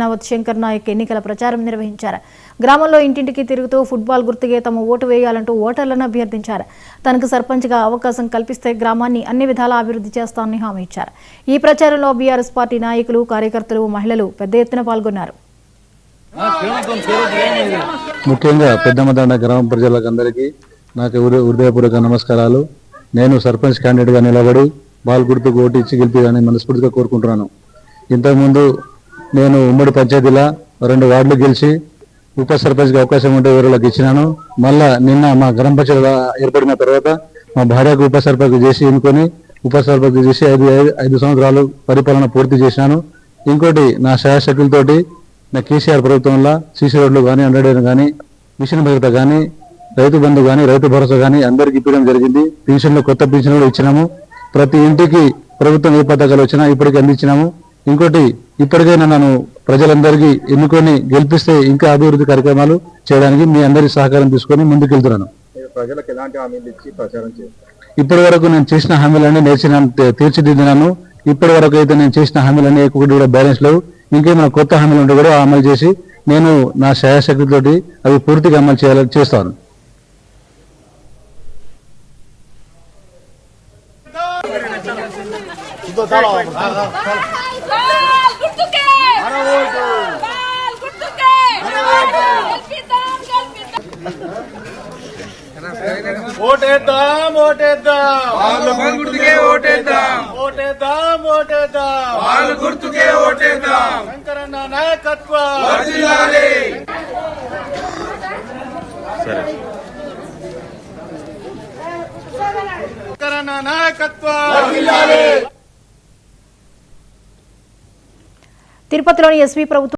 నవత్ శంకర్ నాయక్ ఎన్నికల ప్రచారం నిర్వహించారు. గ్రామంలో ఇంటింటికి తిరుగుతూ ఫుట్బాల్ గుర్తుకే తమ ఓటు వేయాలంటూ ఓటర్లను అభ్యర్థించారు. తనకు సర్పంచ్గా అవకాశం కల్పిస్తే గ్రామాన్ని అన్ని విధాలా అభివృద్ధి చేస్తామని హామీ ఇచ్చారు. ఈ ప్రచారంలో బీఆర్ఎస్ పార్టీ నాయకులు, కార్యకర్తలు, మహిళలు పెద్ద ఎత్తున పాల్గొన్నారు. ముఖ్యంగా పెద్దమదండ గ్రామ ప్రజలందరికీ నాకు హృదయపూర్వక నమస్కారాలు. నేను సర్పంచ్ క్యాండిడేట్గా నిలబడి బాల్ గుర్తుకు ఓటు ఇచ్చి గెలిపిగానే మనస్ఫూర్తిగా కోరుకుంటున్నాను. ఇంతకుముందు నేను ఉమ్మడి పంచాయతీలో 2 వార్డులు గెలిచి ఉప సర్పంచ్గా అవకాశం ఉంటే వేరేలకు ఇచ్చినాను. మళ్ళా నిన్న మా గ్రామ పంచాయతీ ఏర్పడిన తర్వాత మా భార్యకు ఉప సర్పంచ్ చేసి ఎన్నుకొని ఉప సర్పంచ్ చేసి 5 సంవత్సరాలు పరిపాలన పూర్తి చేసినాను. ఇంకోటి నా శాయశక్తులతోటి నా కేసీఆర్ ప్రభుత్వంలో సీసీ రోడ్లు కానీ, అండర్డేన్ కానీ, మిషన్ భద్రత కానీ, రైతు బంధు కానీ, రైతు భరోసా కానీ అందరికి ఇవ్వడం జరిగింది. పెన్షన్లు కొత్త పెన్షన్ కూడా ఇచ్చినాము. ప్రతి ఇంటికి ప్రభుత్వం ఏ పథకాలు వచ్చినా ఇప్పటికీ అందించినాము. ఇంకోటి ఇప్పటికైనా నన్ను ప్రజలందరికీ ఎన్నుకొని గెలిపిస్తే ఇంకా అభివృద్ధి కార్యక్రమాలు చేయడానికి మీ అందరి సహకారం తీసుకొని ముందుకెళ్తున్నాను. ఇప్పటి వరకు నేను చేసిన హామీలన్నీ తీర్చిదిద్దినాను. ఇప్పటి వరకు అయితే నేను చేసిన హామీలన్నీ ఒకటి కూడా బ్యాలెన్స్ లేవు. ఇంకేమైనా కొత్త హామీలు ఉంటే కూడా అమలు చేసి నేను నా శాయశక్తితోటి అవి పూర్తిగా అమలు చేస్తాను. ఓటేద్దాం ఓటేద్దాం బాల్ గుర్తుకే ఓటేద్దాం ఓటేద్దాం ఓటేద్దాం బాల్ గుర్తుకే ఓటేద్దాం శంకరన్న నాయకత్వం వర్ధిల్లాలి. శంకరన్న నాయకత్వం వర్ధిల్లాలి. తిరుపతిలోని ఎస్వీ ప్రభుత్వం